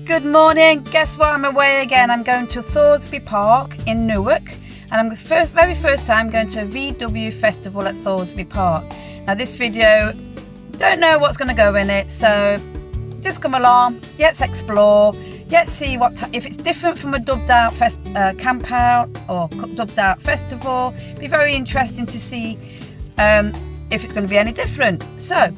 Good morning. Guess what? I'm away again. I'm going to Thoresby Park in Newark, and I'm the very first time going to a VW festival at Thoresby Park. Now this video, don't know what's going to go in it, so just come along, let's explore, let's see if it's different from a dubbed out camp out or dubbed out festival. Be very interesting to see if it's going to be any different. So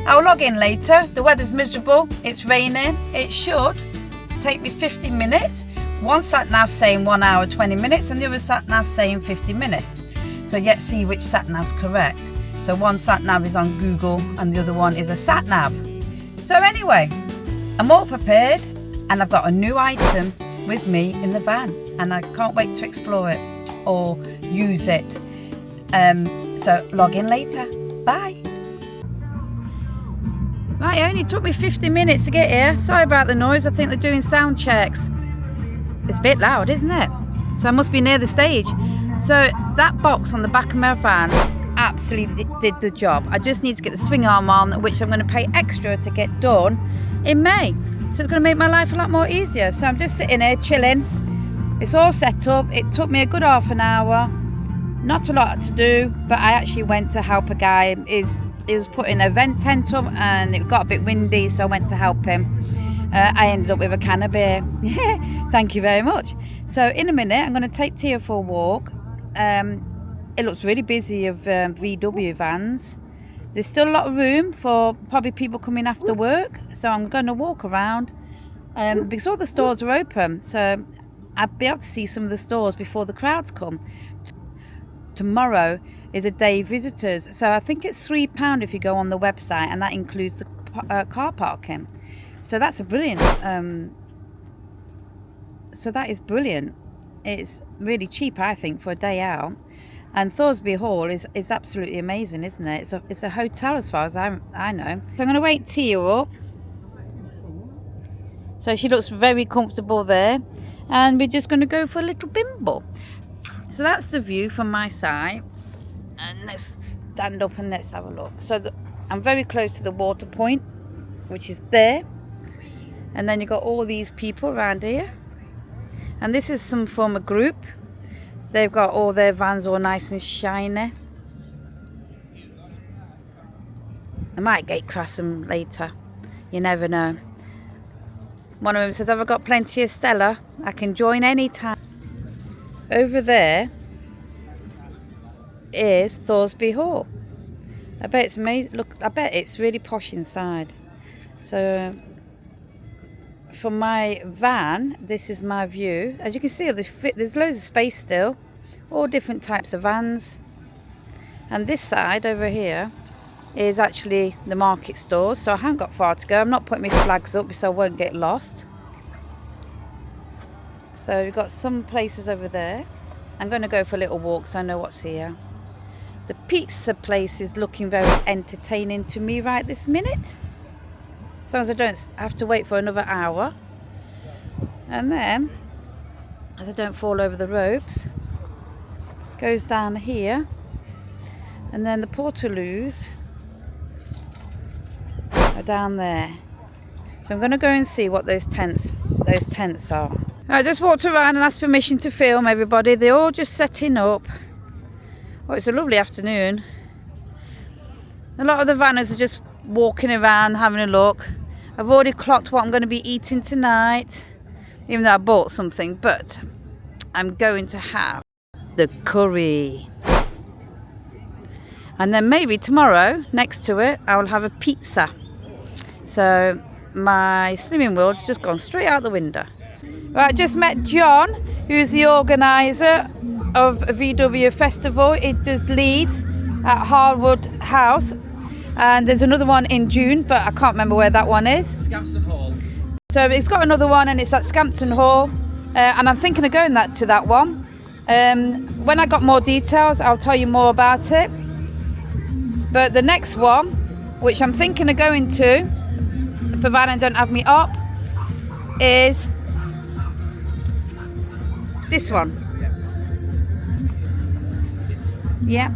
I'll log in later. The weather's miserable, it's raining. It should take me 50 minutes. One sat nav saying 1 hour 20 minutes and the other sat nav saying 50 minutes. So let's see which sat nav's correct. So one sat nav is on Google and the other one is a sat nav. So anyway, I'm all prepared and I've got a new item with me in the van and I can't wait to explore it or use it. So log in later. Bye. Right, it only took me 50 minutes to get here. Sorry about the noise. I think they're doing sound checks. It's a bit loud, isn't it? So I must be near the stage. So that box on the back of my van absolutely did the job. I just need to get the swing arm on, which I'm going to pay extra to get done in May. So it's going to make my life a lot more easier. So I'm just sitting here chilling. It's all set up. It took me a good half an hour. Not a lot to do, but I actually went to help a guy. He was putting a vent tent up and it got a bit windy, so I went to help him. I ended up with a can of beer. Thank you very much. So in a minute I'm going to take Tia for a walk. It looks really busy of VW vans. There's still a lot of room for probably people coming after work, so I'm going to walk around because all the stores are open, so I'll be able to see some of the stores before the crowds come. Tomorrow is a day visitors, so I think it's £3 if you go on the website, and that includes the car parking. So that's a brilliant so that is brilliant. It's really cheap, I think, for a day out. And Thoresby Hall is absolutely amazing, isn't it? It's a hotel as far as I know. So I'm going to wake Tia up. So she looks very comfortable there, and we're just going to go for a little bimble. So that's the view from my side. And let's stand up and let's have a look. So I'm very close to the water point, which is there. And then you've got all these people around here. And this is some form of group. They've got all their vans all nice and shiny. I might gatecrash them later. You never know. One of them says, "Have I got plenty of Stella? I can join any time." Over there is Thoresby Hall. I bet it's amazing. Look, I bet it's really posh inside. So from my van, this is my view. As you can see, there's loads of space still, all different types of vans. And this side over here is actually the market stores, so I haven't got far to go. I'm not putting my flags up so I won't get lost. So we've got some places over there. I'm going to go for a little walk so I know what's here. The pizza place is looking very entertaining to me right this minute. As long as I don't have to wait for another hour. And then, as I don't fall over the ropes, goes down here. And then the portaloos are down there. So I'm going to go and see what those tents are. I just walked around and asked permission to film everybody. They're all just setting up. Well, it's a lovely afternoon. A lot of the vanners are just walking around having a look. I've already clocked what I'm going to be eating tonight, even though I bought something, but I'm going to have the curry. And then maybe tomorrow, next to it, I will have a pizza. So my Slimming World's just gone straight out the window. Right, I just met John, who's the organiser of a VW festival. It does Leeds at Harwood House, and there's another one in June, but I can't remember where that one is. Scampston Hall. So it's got another one, and it's at Scampston Hall, and I'm thinking of going to that one. When I got more details, I'll tell you more about it. But the next one, which I'm thinking of going to, provided I don't have me up, is this one. Yeah.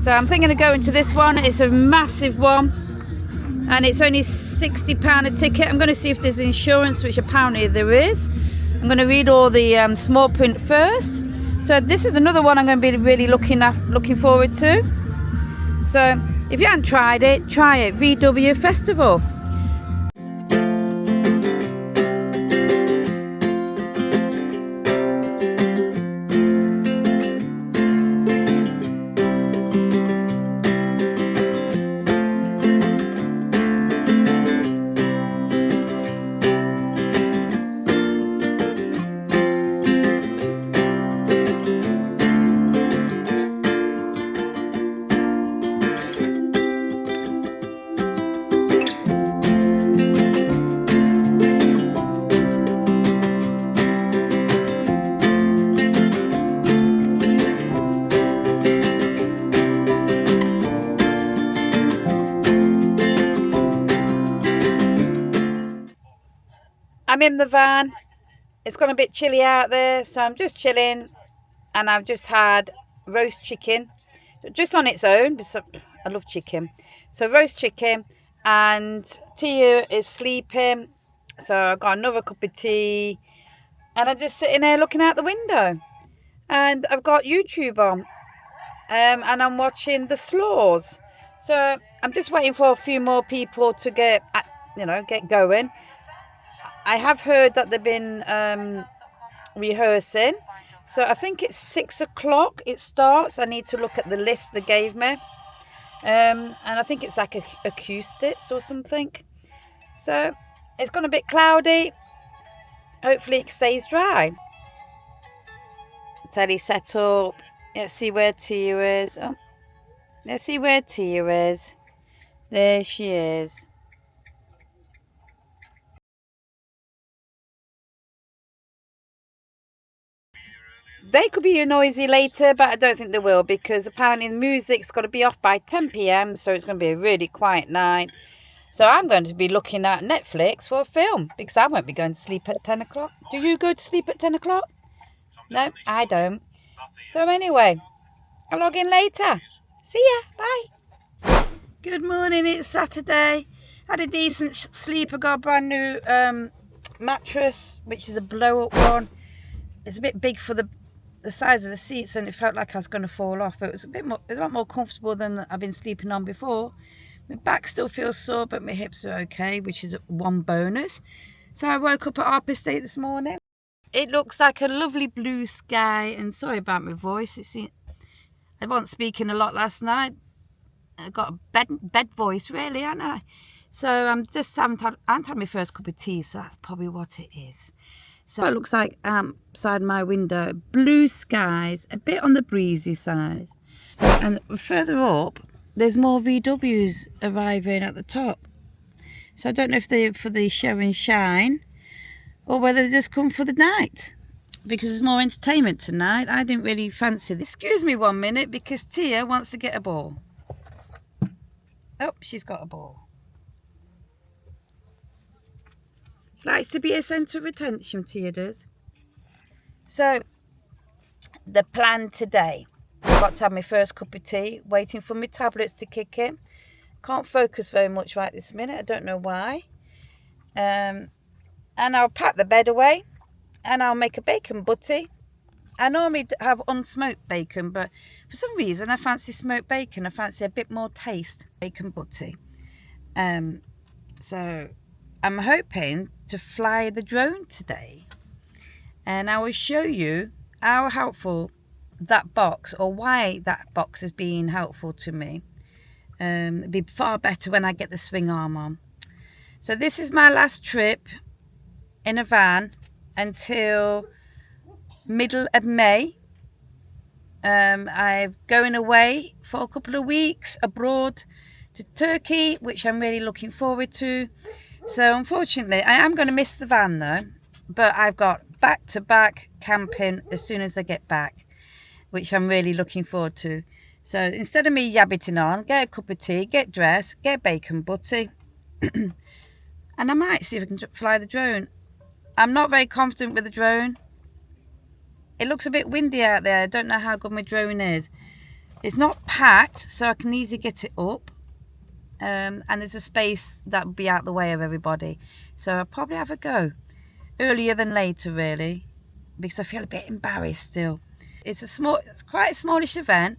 So I'm thinking of going to this one. It's a massive one. and it's only £60 a ticket. I'm going to see if there's insurance, which apparently there is. I'm going to read all the small print first. So this is another one I'm going to be really looking forward to. So if you haven't tried it, try it. VW Festival. I'm in the van. It's gone a bit chilly out there, so I'm just chilling, and I've just had roast chicken, just on its own. I love chicken, so roast chicken, and Tia is sleeping, so I've got another cup of tea, and I'm just sitting there looking out the window, and I've got YouTube on, and I'm watching the Slaws. So I'm just waiting for a few more people to get going. I have heard that they've been rehearsing, so I think it's 6 o'clock it starts. I need to look at the list they gave me, and I think it's like acoustics or something. So it's gone a bit cloudy. Hopefully it stays dry. Telly set up. Let's see where Tia is. Oh, let's see where Tia is. There she is. They could be noisy later, but I don't think they will, because apparently the music's got to be off by 10 p.m, so it's going to be a really quiet night. So I'm going to be looking at Netflix for a film, because I won't be going to sleep at 10 o'clock. Do you go to sleep at 10 o'clock? No, I don't. So anyway, I'll log in later. See ya. Bye. Good morning. It's Saturday. Had a decent sleep. I got a brand new mattress, which is a blow-up one. It's a bit big for the size of the seats, and it felt like I was going to fall off, but it was a lot more comfortable than I've been sleeping on before. My back still feels sore, but my hips are okay, which is one bonus. So I woke up at 8:30 this morning. It looks like a lovely blue sky, and sorry about my voice. I wasn't speaking a lot last night. I got a bed voice, really, haven't I? So I'm just haven't had my first cup of tea, so that's probably what it is. So it looks like outside my window, blue skies, a bit on the breezy side. So, and further up, there's more VWs arriving at the top. So I don't know if they're for the show and shine, or whether they just come for the night, because there's more entertainment tonight. I didn't really fancy this. Excuse me 1 minute, because Tia wants to get a ball. Oh, she's got a ball. She likes to be a centre of attention, Tia does. So, the plan today. I've got to have my first cup of tea, waiting for my tablets to kick in. Can't focus very much right this minute, I don't know why. And I'll pack the bed away, and I'll make a bacon butty. I normally have unsmoked bacon, but for some reason I fancy smoked bacon. I fancy a bit more taste. Bacon butty. So I'm hoping to fly the drone today, and I will show you how helpful that box, or why that box is being helpful to me. It'll be far better when I get the swing arm on. So this is my last trip in a van until middle of May. I'm going away for a couple of weeks abroad to Turkey, which I'm really looking forward to. So unfortunately, I am going to miss the van though, but I've got back-to-back camping as soon as I get back, which I'm really looking forward to. So instead of me yabbiting on, get a cup of tea, get dressed, get bacon butty, and I might see if I can fly the drone. I'm not very confident with the drone. It looks a bit windy out there. I don't know how good my drone is. It's not packed, so I can easily get it up. and there's a space that would be out the way of everybody. So I'll probably have a go earlier than later, really, because I feel a bit embarrassed still. It's quite a smallish event.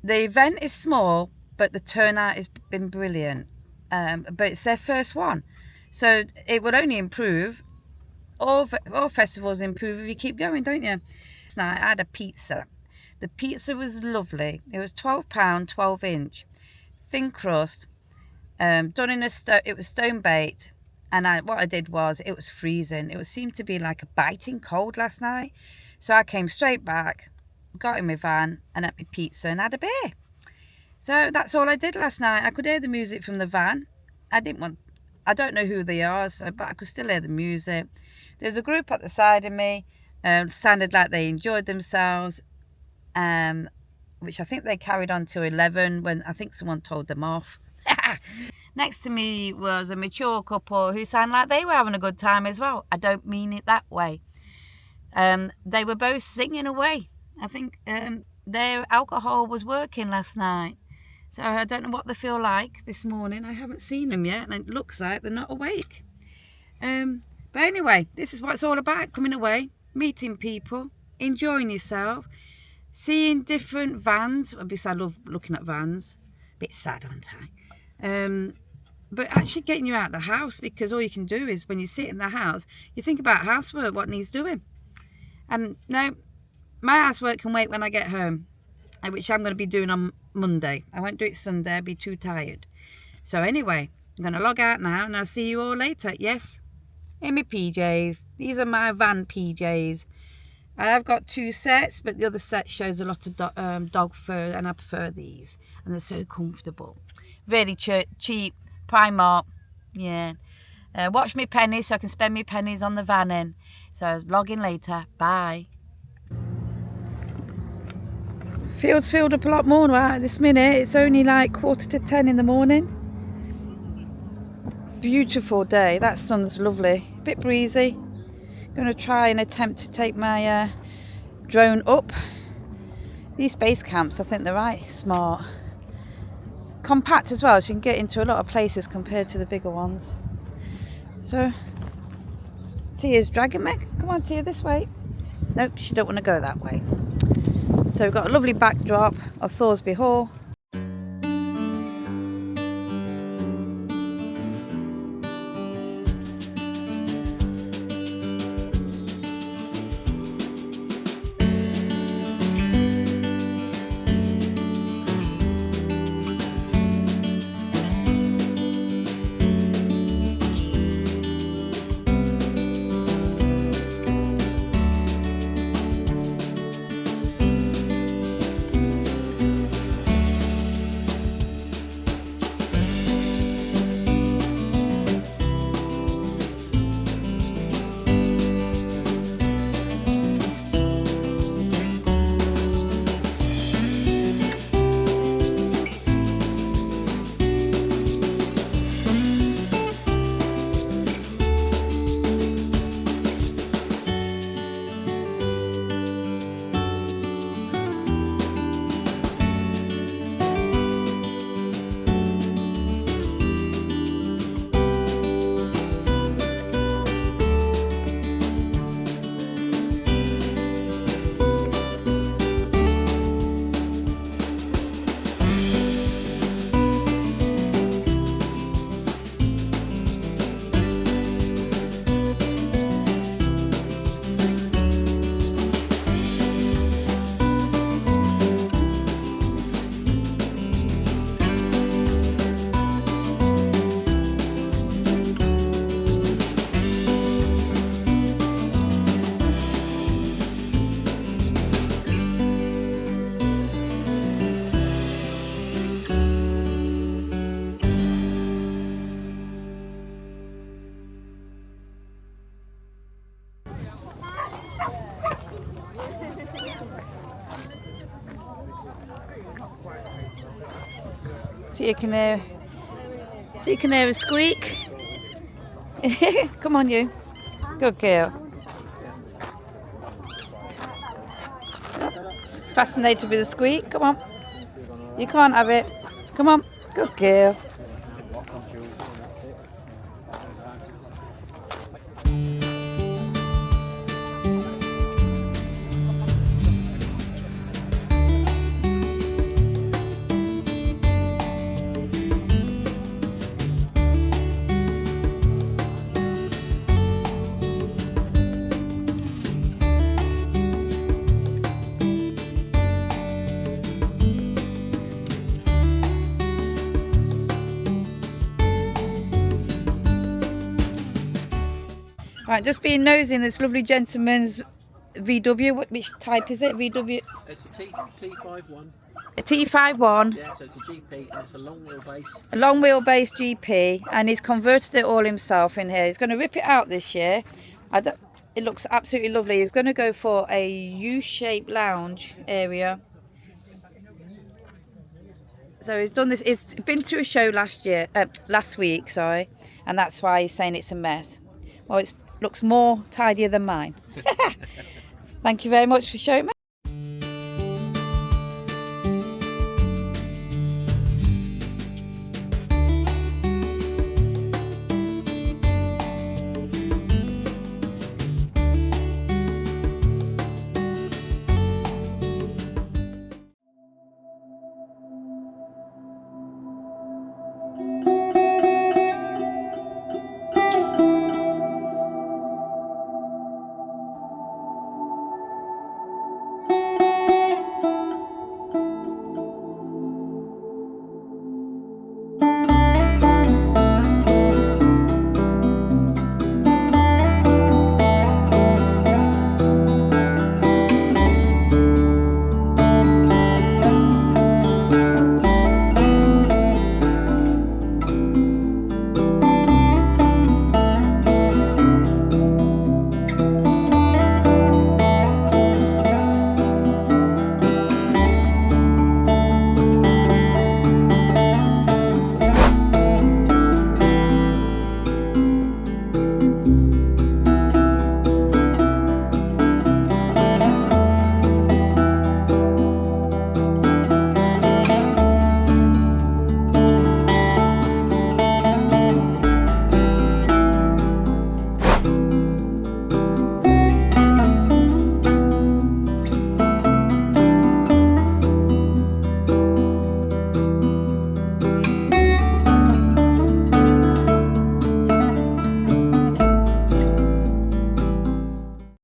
The event is small, but the turnout has been brilliant. But it's their first one, so it will only improve. All festivals improve if you keep going, don't you? Last night I had a pizza. The pizza was lovely. It was £12, 12-inch, thin crust, done in it was stone baked. And what I did was, it was freezing. It seemed to be like a biting cold last night. So I came straight back, got in my van and ate my pizza and had a beer. So that's all I did last night. I could hear the music from the van. I don't know who they are, but I could still hear the music. There was a group at the side of me, sounded like they enjoyed themselves, which I think they carried on to 11 when I think someone told them off. Next to me was a mature couple who sounded like they were having a good time as well. I don't mean it that way. They were both singing away. I think their alcohol was working last night. So I don't know what they feel like this morning. I haven't seen them yet, and it looks like they're not awake. But anyway, this is what it's all about, coming away, meeting people, enjoying yourself, seeing different vans. Obviously, I love looking at vans. Bit sad, aren't I? But actually getting you out of the house, because all you can do is, when you sit in the house, you think about housework, what needs doing. And no, my housework can wait when I get home, which I'm going to be doing on Monday. I won't do it Sunday, I'll be too tired. So anyway, I'm going to log out now, and I'll see you all later. Yes, in my PJs. These are my van PJs. I have got 2 sets, but the other set shows a lot of dog fur, and I prefer these. And they're so comfortable. Really cheap. Primark. Yeah. Watch me pennies so I can spend me pennies on the van in. So log in later. Bye. Field's filled up a lot more right at this minute. It's only like 9:45 in the morning. Beautiful day. That sun's lovely. A bit breezy. Going to try and attempt to take my drone up. These base camps, I think they're right smart. Compact as well, so you can get into a lot of places compared to the bigger ones. So Tia's dragging me. Come on, Tia, this way. Nope, she don't want to go that way. So we've got a lovely backdrop of Thorsby Hall. So you can hear a squeak. Come on, you. Good girl. Fascinated with the squeak. Come on. You can't have it. Come on. Good girl. Right, just being nosy in this lovely gentleman's VW. Which type is it? VW? It's a T51. A T51. Yeah, so it's a GP and it's a long wheelbase. A long wheelbase GP, and he's converted it all himself in here. He's going to rip it out this year. It looks absolutely lovely. He's going to go for a U-shaped lounge area. So he's done this. It's been to a show last week, sorry, and that's why he's saying it's a mess. Well, it looks more tidier than mine. Thank you very much for showing me.